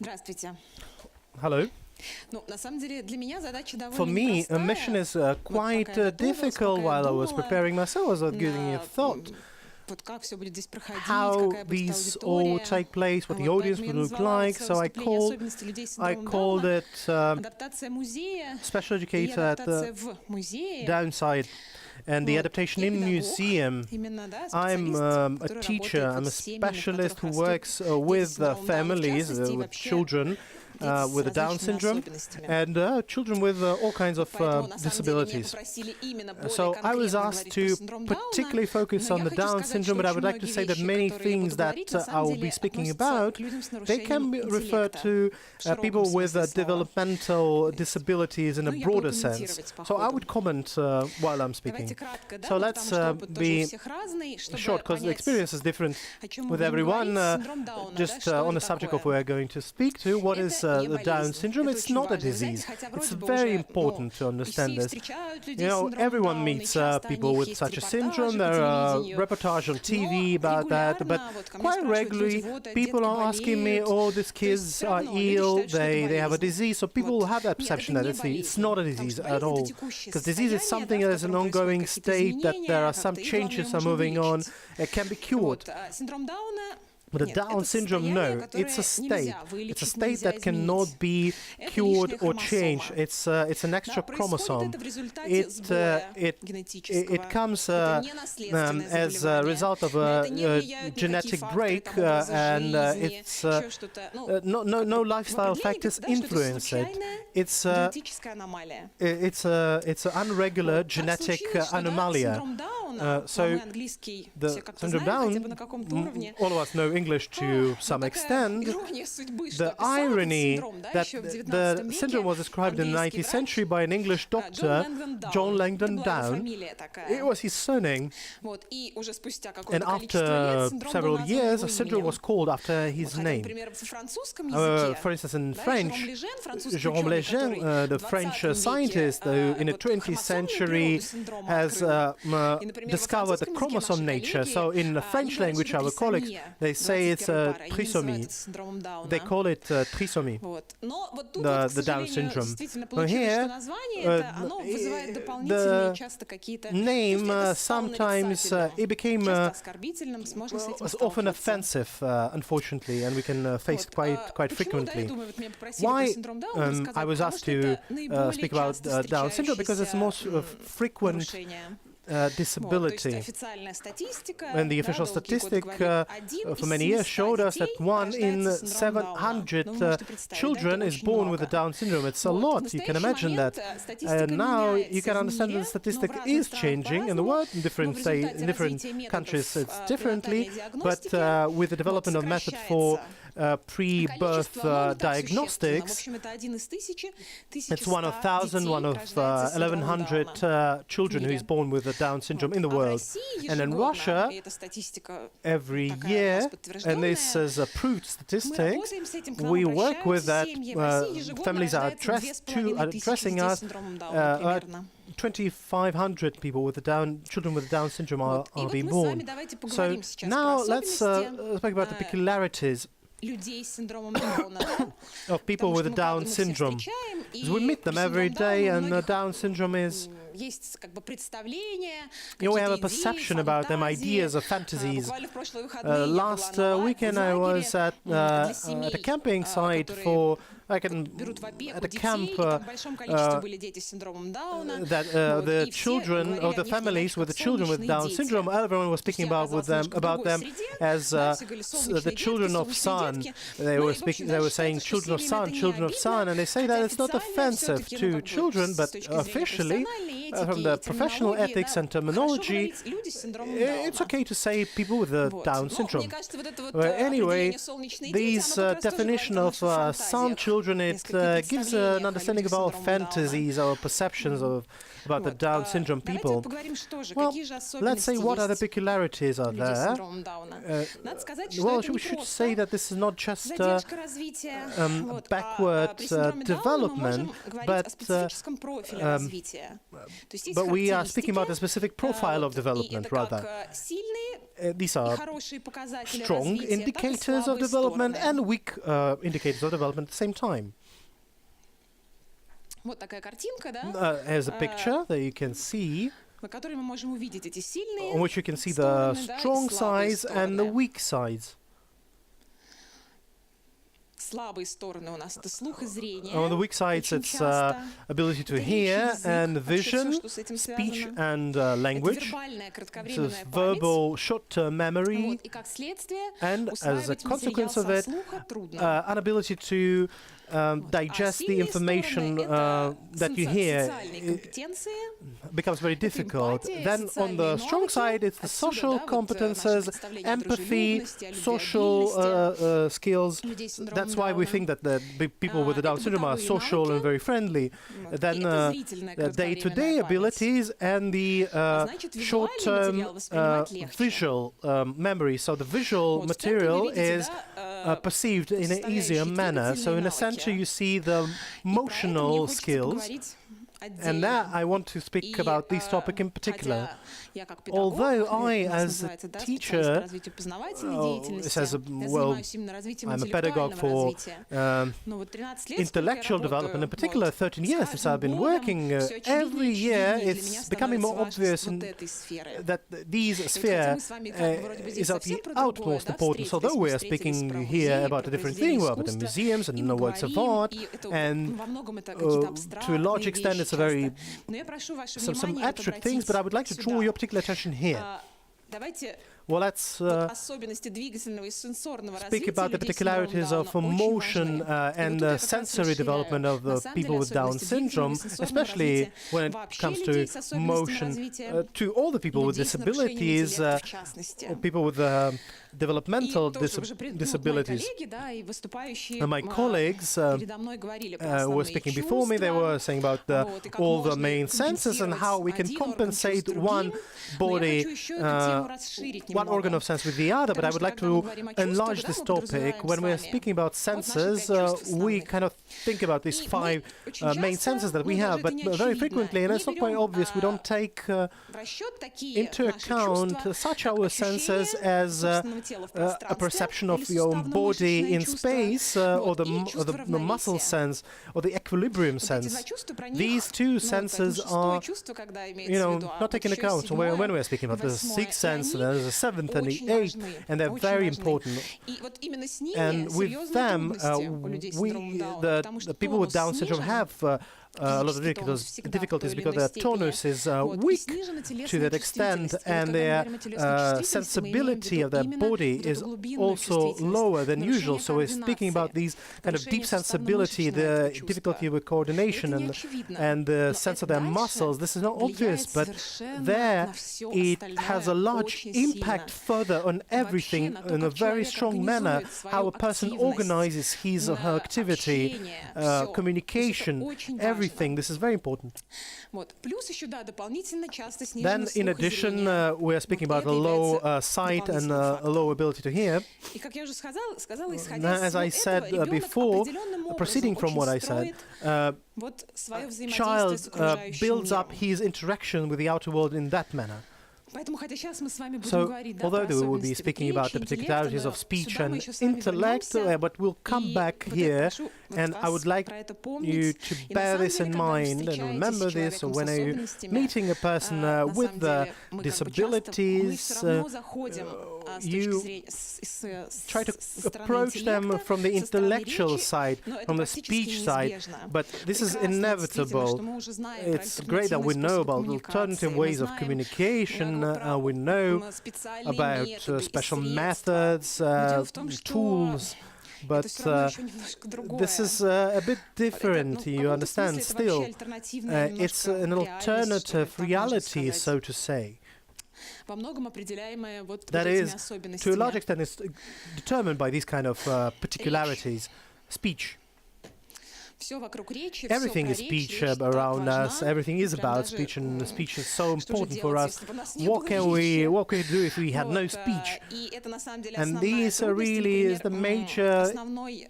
Здравствуйте. Hello. На самом деле для меня задача довольно For me, a непростая. mission is quite пока я готовилась, difficult пока я while I was думала preparing myself. I was giving it на, thought вот как все будет здесь проходить, how какая будет these all аудитория. take place, what the Вот, audience поэтому я would look назвала like. свое So выступление «Особенности людей с I синдромом called Дауна», it адаптация музея Special и Educator at адаптация the в музее. Downside and the Вот. Adaptation Я in педагог, Museum. именно, да, I'm специалист, a который teacher, работает I'm a вот с семьями, в specialist которых who растут works дети with с синдромом Дауна, в families, частности, и with вообще children дети with с the Down различными syndrome особенностями. and children with all kinds of Поэтому, на самом деле, меня disabilities. попросили именно более So I was конкретно asked говорить про to синдром Дауна, particularly focus но on я the хочу Down сказать, syndrome, что but I очень would like to многие say that вещи, many которые я things буду говорить, на that I самом will be деле speaking относятся about, к людям с they can нарушением be referred интеллекта to в широком people with смысле слова. developmental disabilities in a Ну, я broader буду sense. комментировать по So I ходу. would comment while I'm speaking. Давайте кратко, да, So ну, let's потому что опыт тоже у be всех разный, чтобы short, because the понять, experience is different о чем мы with будем everyone. говорить. Синдром Дауна, да, Just что on the это subject of такое? what we're going to speak to, what is Это не the Down болезнь, syndrome? это It's очень not a важно знать, disease. хотя It's вроде бы very уже, important to understand все this. встречают людей You с know, синдромом everyone Дауна, и meets часто о people них with есть such a репортажи syndrome. по There are телевидению. reportages on TV Но about that, but регулярно вот ко мне quite спрашивают люди, regularly вот, people детки are asking me, болеют. oh, these То есть kids всё are равно люди ill, считают, что это they have a болезнь. disease, so people Вот. have that Нет, perception это that не it's болезнь, not a потому disease что at болезнь all. это текущее Because disease is состояние, something да, that в is an котором происходят ongoing какие-то state, that there are изменения, some как-то их главное changes are можно moving on, вылечить. it can be cured. Вот, а синдром Дауна But the нет, Down это syndrome, состояние, no, которое it's a state. нельзя It's a вылечить, state нельзя that cannot изменить. be Это cured лишняя or changed. хромосома. It's an extra Да, происходит chromosome. это в результате сбоя генетического. It comes Это не наследственное as a заболевание. result of На a это не влияют genetic никакие факторы, break, там, образа and жизни, it's еще что-то. Ну, no lifestyle в определении factors говорится, да, что это influence it. случайная It's генетическая аномалия. it's an unregular Так genetic случилось, что, да, anomalia. синдром Дауна, So мы английский the все как-то syndrome знаем, хотя Down, бы на каком-то уровне. all of us know English to some Вот такая extent. ирония судьбы, что The описал этот irony синдром, да, that еще в the 19 syndrome was веке described in the английский 19th century by an English doctor, John Langdon Это была его Down. фамилия It такая. was his surname, Вот, и уже спустя and какое-то количество лет after синдром был several назван years, его the syndrome was именем. called after his Вот, хотя, name. например, в французском языке, For instance, in да, French, Жером Лежен, французский Jerome ученый, Lejeune, который the в French 20 scientist, веке in the вот 20th хромосомную century природу синдрома has открыл. И, например, во discovered the французском языке chromosome наши nature. коллеги, So in the они French говорят, language, что это our colleagues, трисомия, they say it's 21 a пара, и не trisomy. называют это синдромом Дауна. They call it trisomy. Вот. Но вот тут The вот, к Down сожалению, syndrome. действительно But получилось, here, что название это, оно вызывает дополнительные часто какие-то... Name это стало sometimes нарицательным, it became часто оскорбительным, можно с этим often сталкиваться. offensive, unfortunately, and we can face Вот, quite почему, да, я frequently. думаю, вот меня попросили Why про синдром Дауна рассказать, I was потому asked что to это наиболее speak about часто Down syndrome because it's the most frequent нарушение. disability. Вот, то есть официальная статистика, And the да, official долгие годы statistic говорит, один for из many years 700 showed us that детей 1 in рождается с синдромом 700 Дауна. Ну, вы можете представить, children да, это is очень born with the много. Down syndrome. It's a Вот, lot, в you can настоящий imagine that. момент статистика Now you меняется can в understand мире, that the statistic но в разных is странах changing in the по-разному. world, in Но different, в say, результате in different развития методов countries it's пренатальной differently, but диагностики with the development of method for pre-birth количество, оно не так существенно. В diagnostics, общем, это один из тысячи, it's one of 1,000, one of рождается с синдромом 1,100 Дауна. children who is born with the Down syndrome in the А в world. России And in ежегодно, Russia, и эта статистика every такая у year, нас and this подтвержденная, is approved мы statistics, работаем с этим, к нам we work with обращаются that. семьи. В России ежегодно Families are рождается addressing 2500 детей с us. синдромом Дауна примерно. 2,500 people with the children with the Down syndrome are И вот being мы с вами born. давайте So поговорим сейчас now про let's особенности speak about the peculiarities людей с синдромом Дауна. of people with the Down syndrome. Because we meet them every day, and the Down syndrome is, есть как бы представление, we have a какие-то perception идеи, about them, фантазии. ideas of fantasies. Буквально в прошлые выходные я Last была на weekend I was at для a семей, camping site которые for like берут в опеку at a детей, camp и там в большом количестве были дети с синдромом Дауна. that Вот, the и все children говорили of the о них families немножко with the как children with Down солнечные syndrome, дети. everyone was speaking Я about оказалась немножко в about другой them среде, as да, все говорили the солнечные children детки, of солнечные sun. детки. They Ну were и, в общем, speaking. They да, were saying считается, что children of семьям sun, это не children of обидно, sun, and they say that хотя it's not официально offensive всё-таки, ну, to как бы, children, but с точки зрения officially, профессиональной from этики the и professional терминологии, ethics да, and хорошо terminology, говорить люди с синдромом it's Дауна. okay to say people with the Вот. Down Но syndrome. мне кажется, вот это вот Well, anyway, определение солнечные дети, this оно как раз тоже definition говорит о of наших sun фантазиях, children, it несколько gives an представлениях о understanding людях of с our синдромом Дауна. fantasies, our perceptions of about the Вот, Down syndrome давайте people. вот поговорим, что же, Well, какие же let's особенности say what other есть peculiarities are у людей с there. синдромом Дауна. Надо сказать, что Well, это не we should просто say that this is not just задержка развития, вот, backward при синдроме Дауна мы development, можем говорить but о специфическом профиле развития. То есть есть but we are speaking характеристики, about a specific profile of вот, и development это rather. как сильные these are strong indicators of development and weak indicators of development at the same time. Here's a picture that you can see, on which you can see the strong sides and the weak sides. On the weak sides, it's ability to hear and vision, speech and language, so verbal short-term memory, and as a consequence of it, an ability to digest the information that you hear becomes very difficult. Then on the strong side, it's the social competences, empathy, social skills. That's why we think that the people with the Down syndrome are social and very friendly. Then day-to-day abilities and the short-term visual memory. So the visual material is perceived in an easier manner. So in a sense, you see the motional skills, and there I want to speak about this topic in particular. Although I, as a teacher, I'm a pedagogue for intellectual development, in particular 13 years since I've been working, every year it's becoming more obvious that these spheres is of the utmost importance. Although we are speaking here about a different thing, we're about the museums and the works of art, and to a large extent it's a very some abstract things, but I would like to draw your particular attention here. Well, let's speak about the particularities of motion and sensory development of people with Down syndrome, especially when it comes to motion. To all the people with disabilities, people with developmental disabilities. My colleagues were speaking before me. They were saying about all the main senses and how we can compensate one body, one organ of sense with the other. But I would like to enlarge this topic. When we are speaking about senses, we kind of think about these five main senses that we have, but very frequently, and it's not quite obvious, we don't take into account such our senses as a perception of your own body in space, or the muscle sense, or the equilibrium sense. These two senses are, not taken into account. So when we're speaking about the sixth sense, there's a seventh and the eighth, and they're very important. And with them, the people with Down syndrome have a lot of difficulties because their tonus is weak to that extent, and their sensibility of their body is also lower than usual. So we're speaking about these kind of deep sensibility, the difficulty with coordination, and the sense of their muscles. This is not obvious, but there it has a large impact further on everything in a very strong manner, how a person organizes his or her activity, communication, everything. This is very important. Then, in addition, we are speaking about a low sight and a low ability to hear. As I said before, proceeding from what I said, child builds up his interaction with the outer world in that manner. So, although we will be speaking about the particularities of speech and intellect, but we'll come back here, and I would like you to bear this in mind and remember this. So when you're meeting a person with disabilities, you try to approach them from the intellectual side, from the speech side, but this is inevitable. It's great that we know about alternative ways of communication. We know about special methods, tools, but this is a bit different, you understand, still. It's an alternative reality, so to say. That is, to a large extent, it's determined by these kind of particularities. Speech. Everything is speech around us. Everything is about speech, and speech is so important for us. What can we do if we had no speech? And this really is the major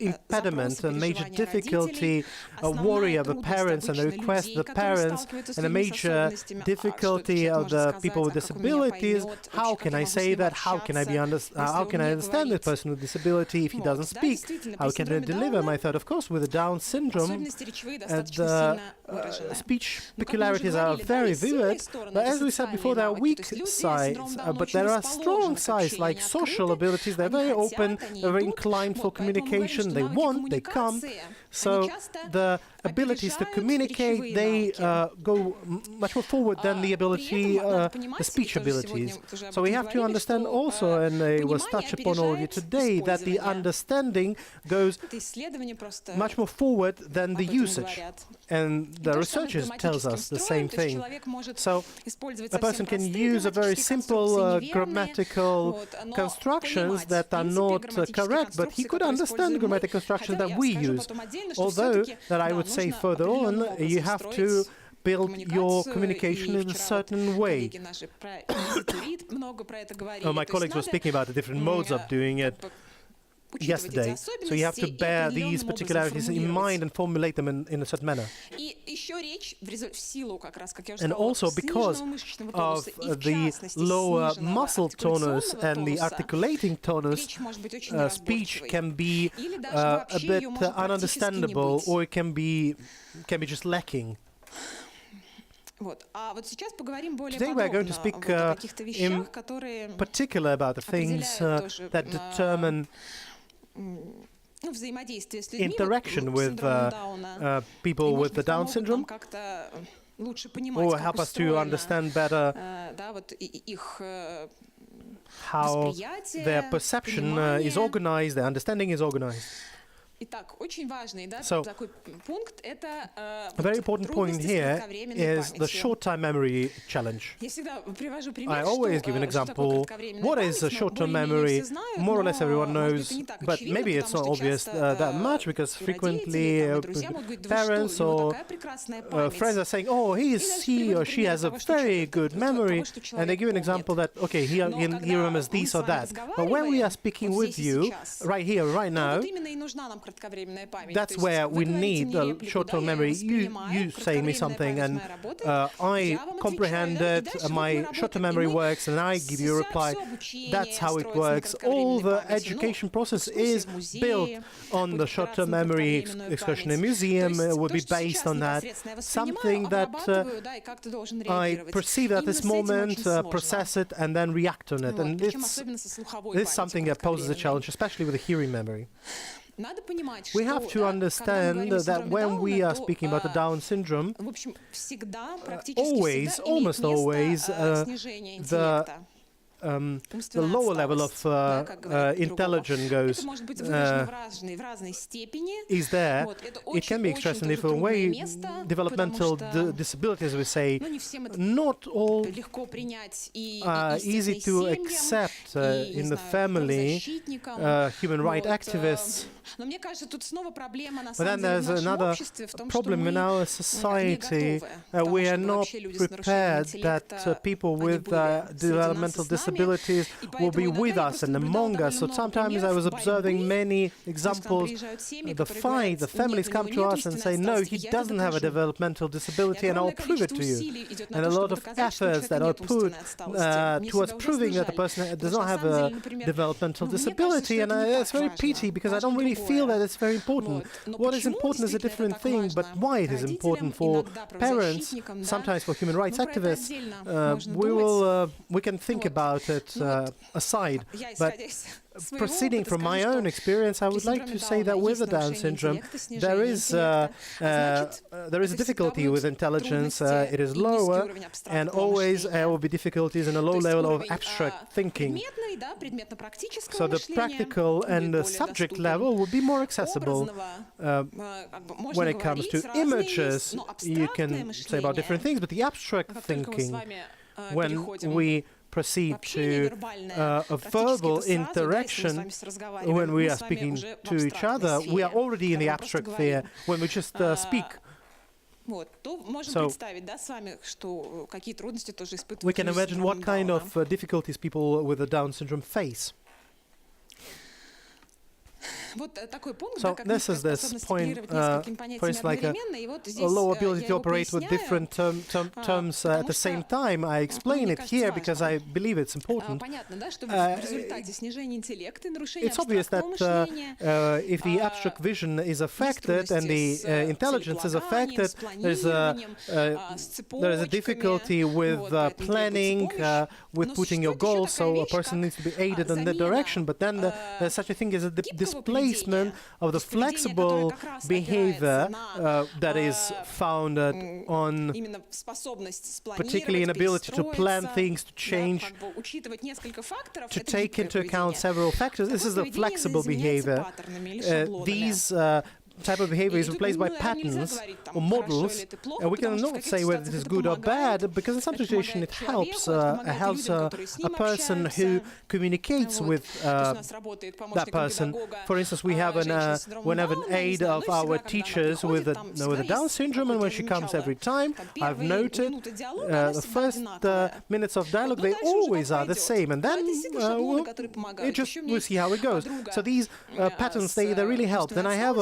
impediment, a major difficulty, a worry of the parents and the request of the parents, and a major difficulty of the people with disabilities. How can I say that? How can I understand the person with disability if he doesn't speak? How can I deliver my thought? Of course, with the Down syndrome, the speech peculiarities are very vivid, but as we said before, there are weak sides, but there are strong sides like social abilities. They're very open, they're very inclined for communication, they want, they come. So the abilities to communicate, they go much more forward than the ability, the speech abilities. So we have to understand also, and it was touched upon already today, that the understanding goes much more forward than the usage. And the researchers tells us the same thing. So a person can use a very simple grammatical constructions that are not correct, but he could understand the grammatical constructions that we use. Although that I would say further on, you have to build your communication in a certain way. My colleagues were speaking about the different modes of doing it yesterday. So you have to bear these particularities in mind and formulate them in a certain manner. And also because of the lower muscle tonus and the articulating tonus, speech can be a bit ununderstandable, or it can be just lacking. Today we are going to speak in particular about the things that determine interaction with people with the Down syndrome, or help us to understand better how their perception is organized, their understanding is organized. So, a very important point here is the short-term memory challenge. I always give an example. What is a short-term memory? More or less everyone knows, but maybe it's not obvious that much, because frequently parents or friends are saying, oh, he or she has a very good memory, and they give an example that, okay, he remembers this or that. But when we are speaking with you, right here, right now, that's where we need the short-term memory. You saying me something, and I comprehend it, my short-term memory works, and I give you a reply. That's how it works. All the education process is built on the short-term memory. Excursion in museum would be based on that. Something that I perceive at this moment, process it, and then react on it. And this is something that poses a challenge, especially with the hearing memory. We have to understand that when we are speaking about the Down syndrome, almost always, the lower level of intelligence goes is there. It can be expressed in a different way. Developmental disabilities, we say, not all are easy to accept in the family. Human rights activists. But then there's another problem in our society. We are not prepared that people with developmental disabilities will be with us and among us. So sometimes I was observing many examples. The families come to us and say, no, he doesn't have a developmental disability, and I'll prove it to you. And a lot of efforts that are put towards proving that the person does not have a developmental disability. And it's very pity, because I don't really feel that it's very important. What is important is a different thing, but why it is important for parents, sometimes for human rights activists, we can think about it aside. But proceeding from my own experience, I would like to say that with the Down syndrome, there is a difficulty with intelligence. It is lower, and always there will be difficulties in a low level of abstract thinking. So the practical and the subject level will be more accessible. When it comes to images, you can say about different things, but the abstract thinking, when we proceed to a verbal interaction when we are speaking to each other. We are already in the abstract sphere when we just speak. So we can imagine what kind of difficulties people with the Down syndrome face. So this is this point, for instance, like a low ability to operate with different terms at the same time. I explain it here because I believe it's important. It's obvious that if the abstract vision is affected and the intelligence is affected, there is a difficulty with planning, with putting your goals, so a person needs to be aided in that direction. But then there's such a thing as a displacement of the flexible behavior that is founded on particularly an ability to plan things, to change, to take into account several factors. This is the flexible behavior. These type of behavior is replaced by patterns or models, and we cannot say whether it is good or bad, because in some situation it helps a person who communicates with that person. For instance, we have an aid of our teachers with a Down syndrome, and when she comes every time, I've noted the first minutes of dialogue, they always are the same, and then we'll see how it goes. So these patterns, they really help. Then I have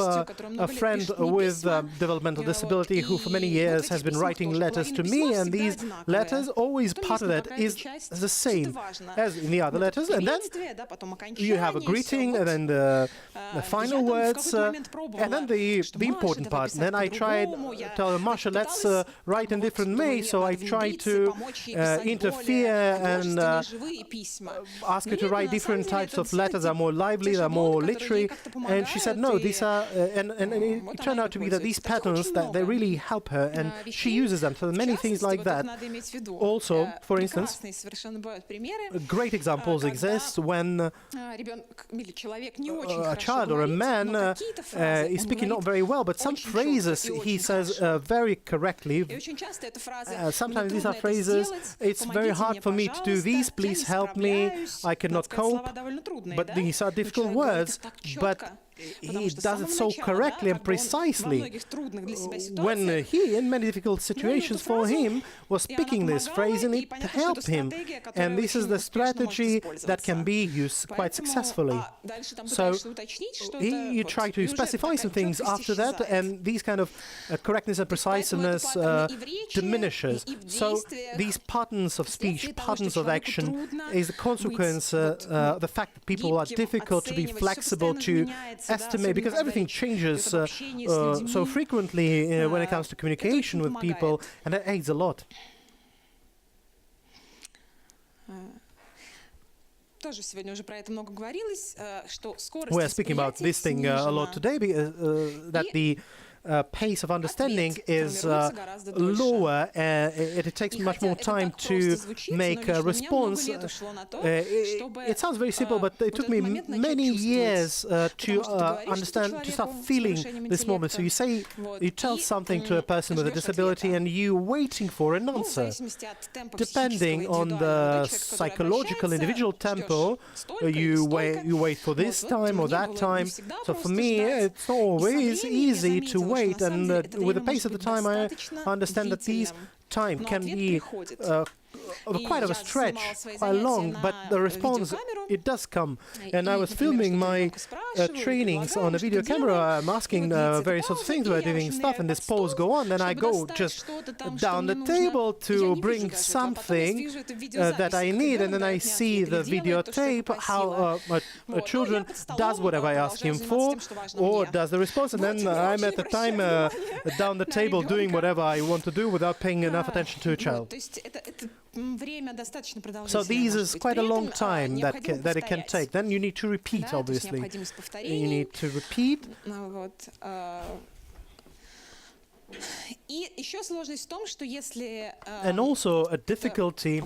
a friend with developmental disability who for many years has been writing letters to me, and these letters, always part of that is the same as in the other letters, and then you have a greeting, and then the final words, and then the important part. And then I tell Masha, let's write in different ways, so I try to interfere and ask her to write different types of letters that are more lively, that are more literary, and she said no, these are and it turned out to be that these patterns, that they really help her, and she uses them. So many things like that. Also, for instance, great examples exist when a child or a man is speaking not very well, but some phrases he says very correctly. Sometimes these are phrases, it's very hard for me to do these, please help me, I cannot cope. But these are difficult words, but he does it so correctly and precisely. When he, in many difficult situations for him, was picking this phrase, and it helped him. And this is the strategy that can be used quite successfully. So you try to specify some things after that, and these kind of correctness and preciseness diminishes. So these patterns of speech, patterns of action, is the consequence, the fact that people are difficult to be flexible, to estimate, because everything changes so frequently when it comes to communication with people, and that aids a lot. We are speaking about this thing a lot today, that the pace of understanding is lower, it takes much more time to make a response. It sounds very simple, but it took me many years to understand, to start feeling this moment. So you tell something to a person with a disability, and you're waiting for an answer. Depending on the psychological individual tempo, you wait for this time or that time. So for me, it's always easy to wait, and with the pace of the time, I understand that these time can be quite of a stretch, quite long, but the response, it does come. And I was filming my trainings on a video camera. I'm asking various sorts of things, we're doing stuff, and this pose go on, then I go just down the table to bring something that I need, and then I see the videotape, how a children does whatever I ask him for, or does the response, and then I'm at the time down the table doing whatever I want to do without paying enough attention to a child. So this is quite a long time that it can take. Then you need to repeat, obviously. You need to repeat. And also a difficulty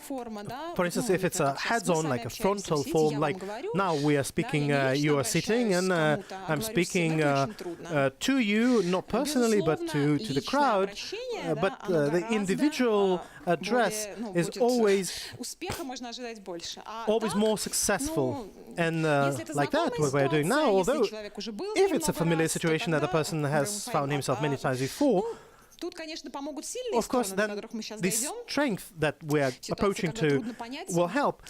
For instance, if it's a heads-on, like a frontal form, like now we are speaking, you are sitting, and I'm speaking to you, not personally, but to the crowd. But the individual address is always more successful. And like that, what we're doing now, although if it's a familiar situation that a person has found himself many times before, of course, then the strength that we're approaching to will help.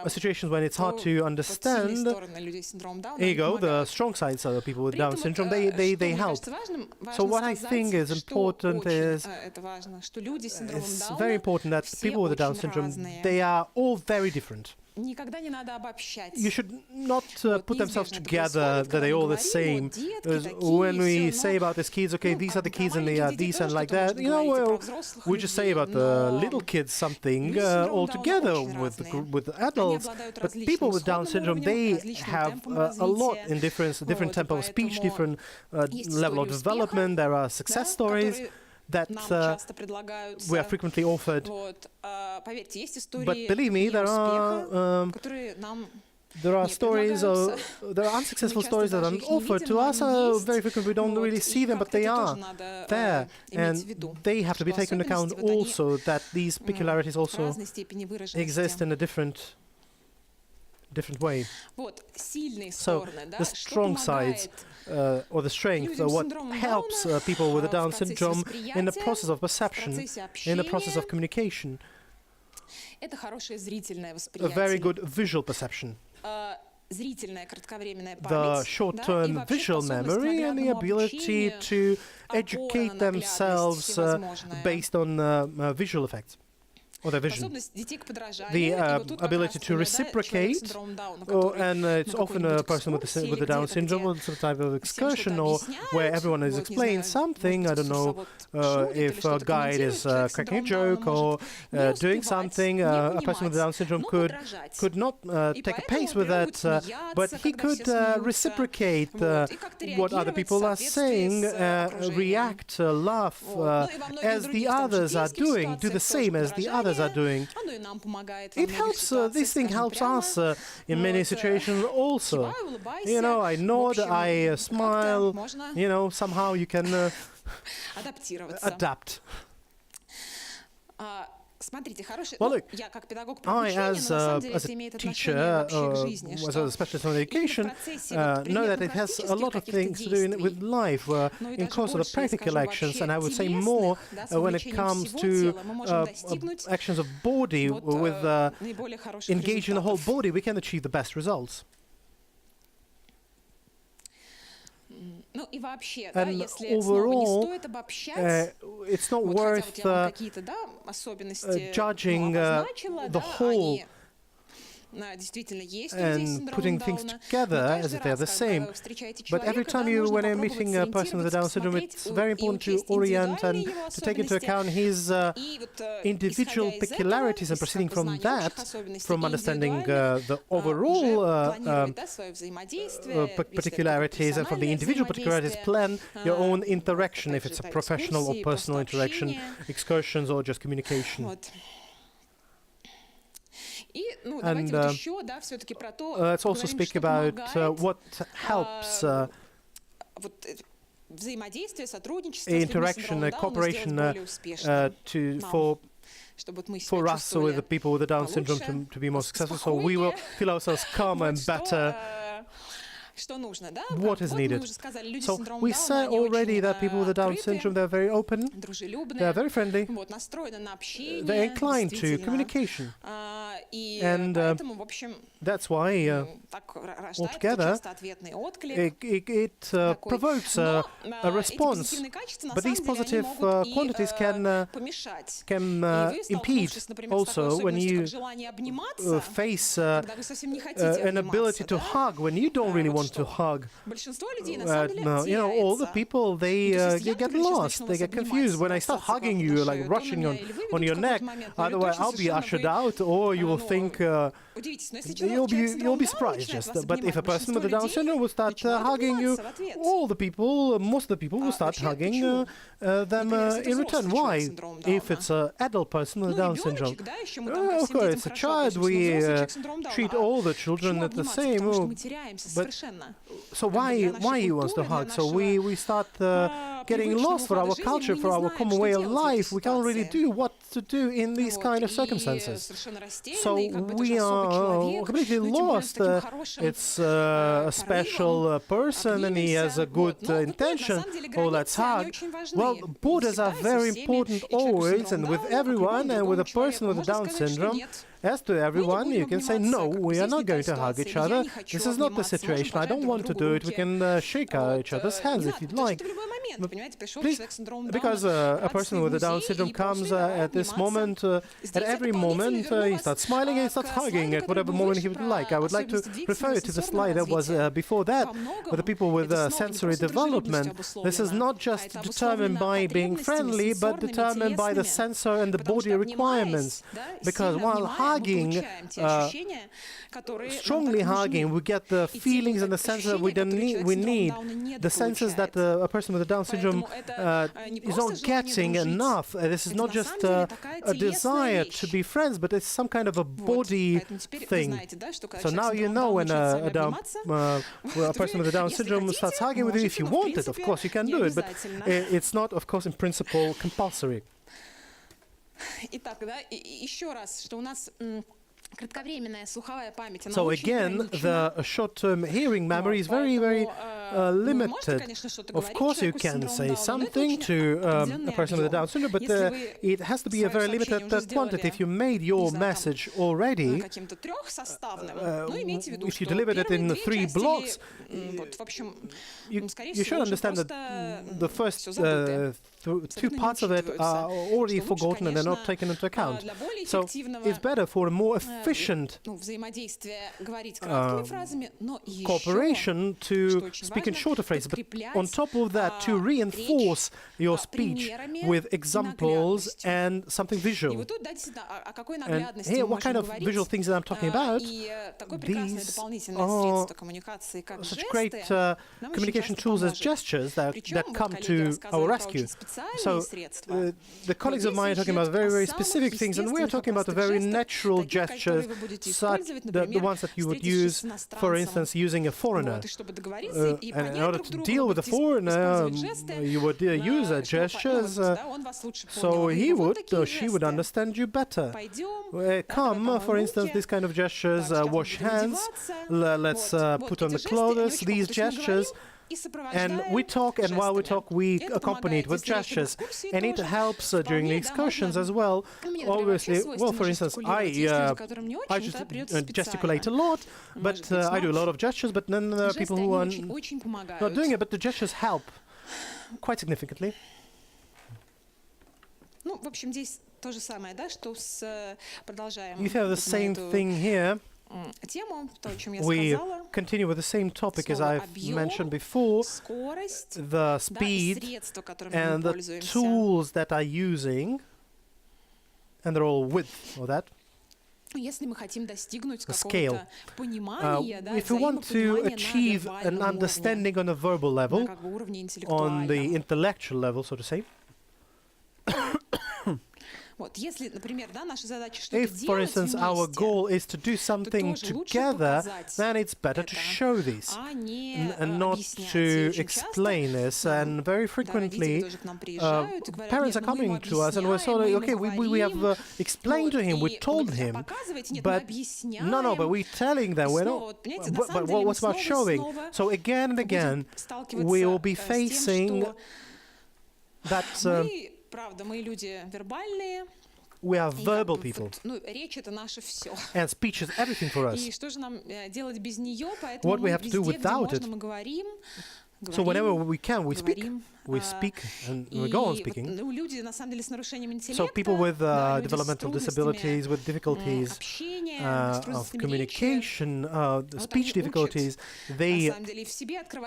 Situations when it's hard to understand, here you go, the strong sides of the people with Down syndrome, they help. So what I think is important is, it's very important that people with the Down syndrome, they are all very different. You should not put themselves together that they're all the same. When we say about these kids, okay, these are the kids and they are these and like that, you know, well, we just say about the little kids something altogether with adults. But people with Down syndrome, they have a lot in different tempo of speech, different level of development. There are success stories that we are frequently offered. But believe me, there are stories, there are unsuccessful stories that are offered to us. Very frequently we don't really see them, but they are there. And they have to be taken into account also, that these peculiarities also exist in a different way. So the strong sides, or the strength, what helps people with the Down syndrome in the process of perception, in the process of communication. A very good visual perception. The short-term visual memory and the ability to educate themselves based on visual effects. Or their vision. The ability to reciprocate, and it's often a person with the Down syndrome or some type of excursion, or where everyone is explaining something. I don't know if a guide is cracking a joke or doing something. A person with the Down syndrome could not take a pace with that, but he could reciprocate what other people are saying, react, laugh as the others are doing, do the same as the others are doing. It helps, this thing helps us in many situations also. You know, I nod, I smile, you know, somehow you can adapt. Well, look, I, as a teacher, as a specialist on education, know that it has a lot of things to do with life, in course of the practical actions, and I would say more when it comes to actions of body, with engaging the whole body, we can achieve the best results. And overall, it's not worth judging the whole and putting things together as if they are the same. But every time when you're meeting a person with a Down syndrome, it's very important to orient and to take into account his individual peculiarities, and proceeding from that, from understanding the overall particularities, and from the individual particularities, plan your own interaction, if it's a professional or personal interaction, excursions, or just communication. And let's also speak about what helps interaction, cooperation for us with the people with the Down syndrome to be more successful, so we will feel ourselves calmer and better. What is needed? So we said already that people with the Down syndrome, they're very open, they're very friendly, they're inclined to communication. And that's why altogether it provokes a response. But these positive quantities can impede also when you face an ability to hug, when you don't really want to hug. You know, all the people, they get lost, they get confused. When I start hugging you, like rushing on your neck, otherwise I'll be ushered out, or you you will think, you'll be surprised just. But if a person with a Down syndrome will start hugging you, most of the people will start hugging them in return. Why? If it's an adult person with Down syndrome, of course, it's a child. We treat all the children the same. But so why he wants to hug? So we start getting lost for our culture, for our common way of life. We can't really do what to do in these kind of circumstances. So we are completely lost. It's a special person and he has a good intention. Oh, let's hug. Well, borders are very important always, and with everyone, and with a person with Down syndrome, as to everyone, you can say, no, we are not going to hug each other. This is not the situation. I don't want to do it. We can shake each other's hands if you'd like. Please, because a person with a Down syndrome comes at this moment, at every moment, he starts smiling and he starts hugging at whatever moment he would like. I would like to refer to the slide that was before that, with the people with sensory development. This is not just determined by being friendly, but determined by the sensor and the body requirements. Because while hugging, strongly hugging, we get the feelings and the sense that we need. The senses that a person with a Down syndrome is not getting enough. This is not just a desire to be friends, but it's some kind of a body thing. So now you know when a person with a Down syndrome starts hugging with you, if you want it, of course you can do it, but it's not, of course, in principle, compulsory. So again, the short-term hearing memory is very, very limited. Of course, you can say something to a person with a Down syndrome, but it has to be a very limited quantity. If you made your message already, if you delivered it in 3 blocks, you should understand that the first 2 parts of it are already forgotten and they're not taken into account. So it's better for a more efficient cooperation to speak in shorter phrases, but on top of that, to reinforce your speech with examples and something visual. And here, what kind of visual things that I'm talking about? These are such great communication tools as gestures that come to our rescue. So the colleagues of mine are talking about very, very specific things, and we are talking about the very natural gestures, such the ones that you would use, for instance, using a foreigner. And in order to deal with a foreigner, you would use gestures, so he would or she would understand you better. Come, for instance, these kind of gestures, wash hands, let's put on the clothes, these gestures. And we talk, and while we talk, we accompany it with gestures. And it helps during the excursions as well. Obviously, well, for instance, I just gesticulate a lot, but I do a lot of gestures, but then there are people who are not doing it, but the gestures help quite significantly. You have the same thing here. We continue with the same topic as I've mentioned before, the speed and the tools that are using, and they're all width or that. The scale. If we want to achieve an understanding on a verbal level, on the intellectual level, so to say, if, for instance, our goal is to do something together, then it's better to show this and not to explain this. And very frequently, parents are coming to us and we're sort of, okay, we have explained to him, we told him, but but we're telling them, we're not, but what's about showing? So again and again, we will be facing that we are verbal people, and speech is everything for us. What we have to do without it? So whenever we can, we speak, and we go on speaking. So people with developmental disabilities, with difficulties of communication, the speech difficulties, they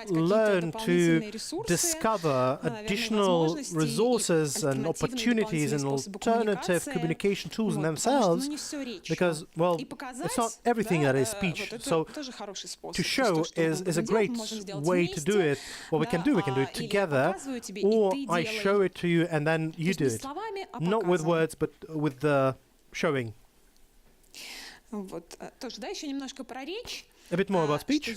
learn to discover additional resources and opportunities and alternative communication tools in themselves, because, well, it's not everything that is speech. So to show is a great way to do it. What we can do it together, or I show it to you and then you do it. Not with words, but with the showing. A bit more about speech.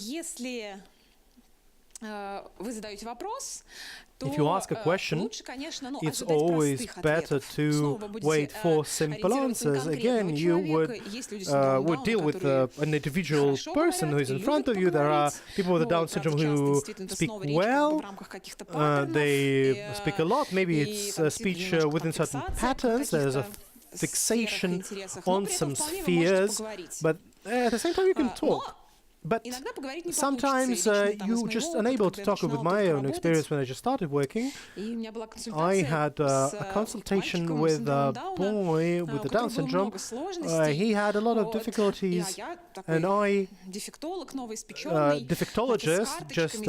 If you ask a question, it's always better to wait for simple answers. Again, you would deal with an individual person who is in front of you. There are people with Down syndrome who speak well, they speak a lot. Maybe it's a speech within certain patterns. There's a fixation on some spheres, but at the same time you can talk. But sometimes you're just unable to talk. With my own experience when I just started working, I had a consultation with a boy with the Down syndrome. He had a lot of difficulties, and I, defectologist, just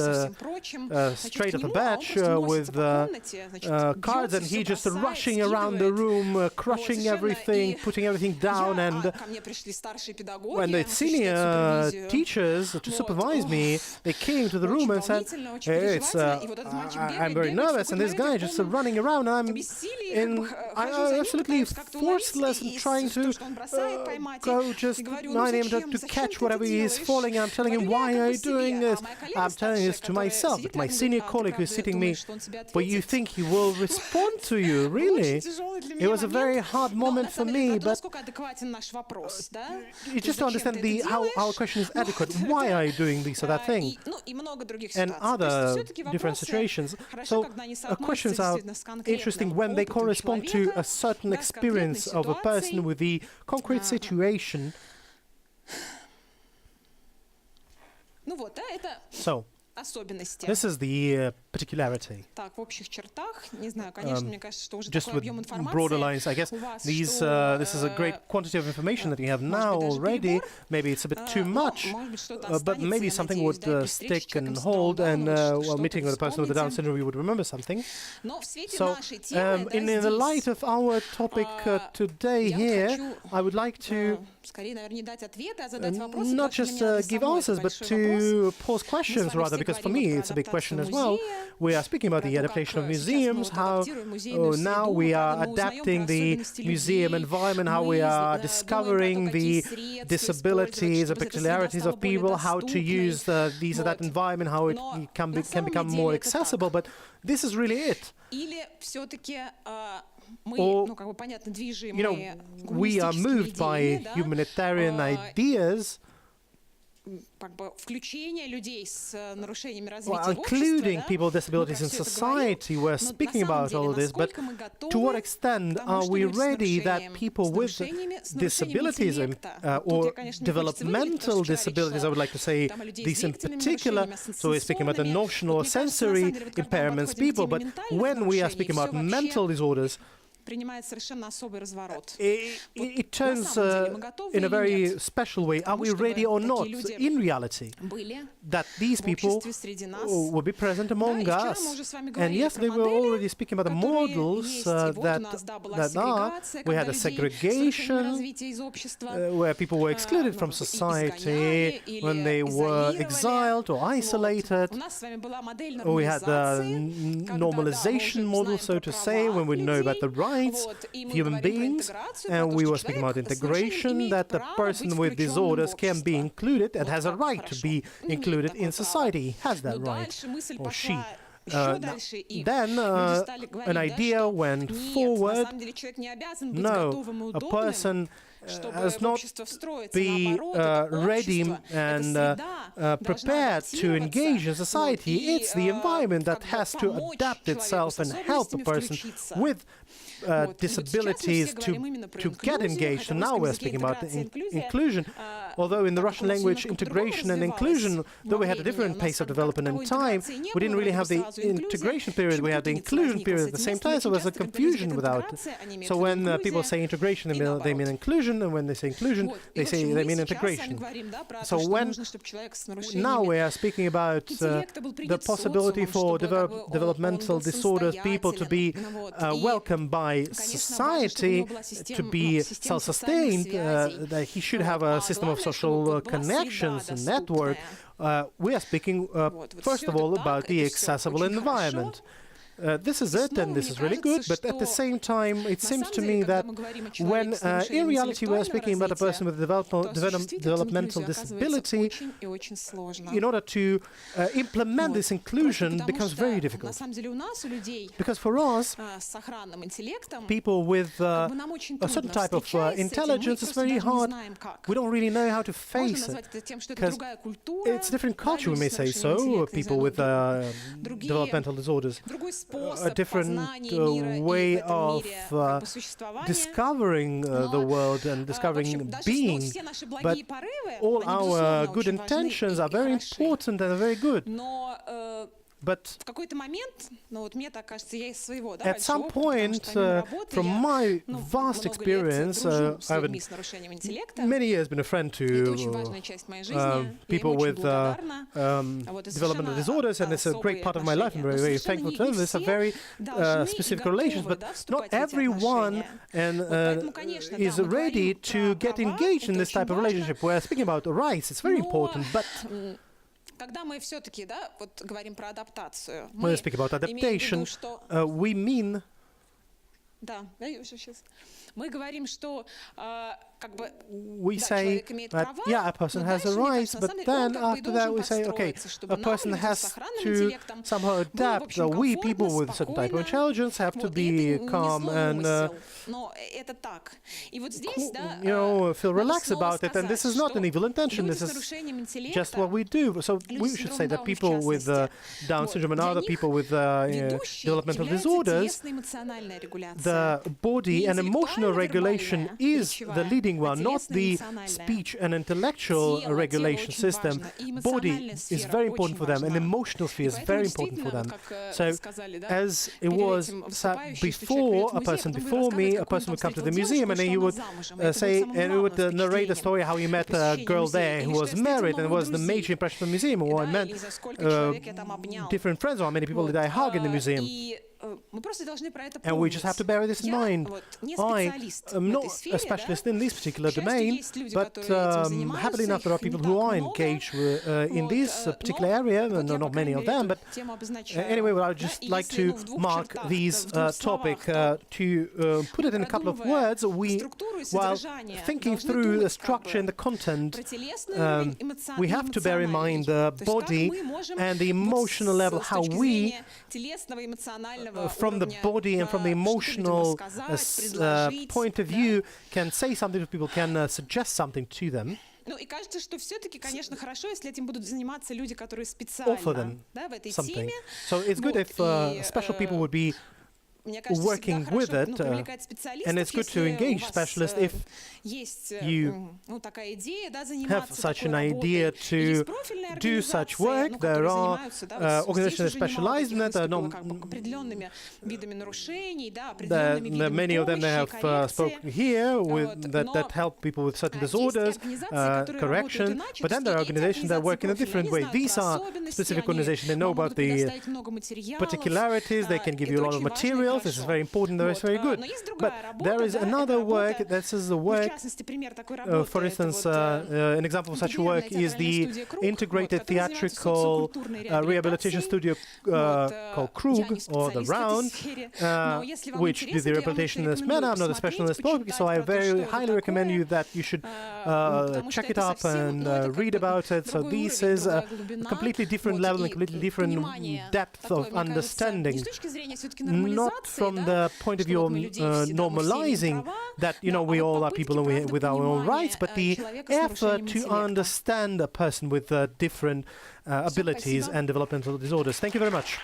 straight off the batch with cards, and he just rushing around the room, crushing everything, putting everything down, and when the senior teacher to supervise me, they came to the room and said, hey, I'm very nervous, and this guy just running around, I'm absolutely forceless and trying to go just remind him to catch whatever he is falling. I'm telling him, why are you doing this? I'm telling this to myself, but my senior colleague who's sitting me, but you think he will respond to you, really? It was a very hard moment for me, but you just don't understand how our question is adequate. Why are you doing this or that thing? And other different situations. So questions are interesting when they correspond to a certain experience of a person with the concrete situation. So, this is the particularity. Just with broader lines, I guess this is a great quantity of information that you have now already. Maybe it's a bit too much, but maybe something would stick and hold, and while meeting with a person with the Down syndrome, we would remember something. So, in the light of our topic today here, I would like to not just give answers, but to pose questions rather, because for me it's a big question as well. We are speaking about the adaptation of museums, how now we are adapting the museum environment, how we are discovering the disabilities, the peculiarities of people, how to use these or that environment, how it can become more accessible. But this is really it. Or, we are moved by humanitarian ideas, including people with disabilities in society. We're speaking about all of this, but to what extent are we ready that people with disabilities or developmental disabilities, I would like to say these in particular, so we're speaking about the notional or sensory impairments people, but when we are speaking about mental disorders, it turns in a very special way. Are we ready or not in reality that these people will be present among us? And yes, they were already speaking about the models that are. We had a segregation where people were excluded from society when they were exiled or isolated. We had the normalization model, so to say, when we know about the rights of human beings, and we were speaking about integration, that the person with disorders can be included and has a right to be included in society. He has that right, or she. Then an idea went forward. No, a person has not be ready and prepared to engage in society. It's the environment that has to adapt itself and help a person with disabilities to get engaged. And now we're speaking about inclusion. although in the Russian language integration and inclusion, though we had a different pace of development and time, we didn't really have the integration period, we had the inclusion period at the same time, so there was a confusion without. So when people say integration, they mean inclusion, and when they say inclusion, they mean integration. So when now we are speaking about the possibility for developmental disorders people to be welcomed by society, to be self-sustained, that he should have a system of social connections and network. We are speaking, first of all, about the accessible environment. This is it, and this is really good, but at the same time, it seems to me that when in reality we are speaking about a person with developmental disability, in order to implement this inclusion becomes very difficult. Because for us, people with a certain type of intelligence, is very hard. We don't really know how to face it, because it's a different culture, we may say so, people with developmental disorders. A different way of discovering the world and discovering being. But all our good intentions are very important and very good. But at some point, from my vast experience, I've many years been a friend to people with developmental disorders, and it's a great part of my life. I'm very, very thankful to them. It's a very specific relation, but not everyone is ready to get engaged in this type of relationship. We're speaking about rights, it's very important, but when we speak about adaptation, we mean we say that, yeah, a person has a right, but then after that we say, okay, a person has to somehow adapt. We, people with a certain type of intelligence, have to be calm and feel relaxed about it. And this is not an evil intention, this is just what we do. So we should say that people with Down syndrome and other people with developmental disorders, the body and emotional regulation is the leading one, not the speech and intellectual regulation system. Body is very important for them, and emotional sphere is very important for them. So, as it was before, a person before me, a person would come to the museum and then he would say, and he would narrate a story how he met a girl there who was married, and it was the major impression of the museum, or I met different friends, or how many people did I hug in the museum. And we just have to bear this in mind. I am not a specialist in this particular domain, but happily enough there are people who are engaged in this particular area, and not many of them, but anyway, well, I would just like to mark this topic, to put it in a couple of words. While thinking through the structure and the content, we have to bear in mind the body and the emotional level, how we from the body and from the emotional point of view can say something to people, can suggest something to them. Offer them something. So it's good if special people would be working with it, and it's good to engage specialists if you have such an idea to do such work. There are organizations that specialize in it. Many of them they have spoken here that help people with certain disorders, correction. But then there are organizations that work in a different way. These are specific organizations. They know about the particularities. They can give you a lot of materials. This is very important, that is very good. But there is another work, this is the work, for instance, an example of such work is the integrated theatrical rehabilitation studio called Krug, or The Round, which do the rehabilitation in this manner. I'm not a specialist, so I very highly recommend you that you should check it up and read about it. So this is a completely different level, a completely different depth of understanding, not from the point of view of normalizing that, we all are people with our own rights, but the effort to understand a person with different abilities and developmental disorders. Thank you very much.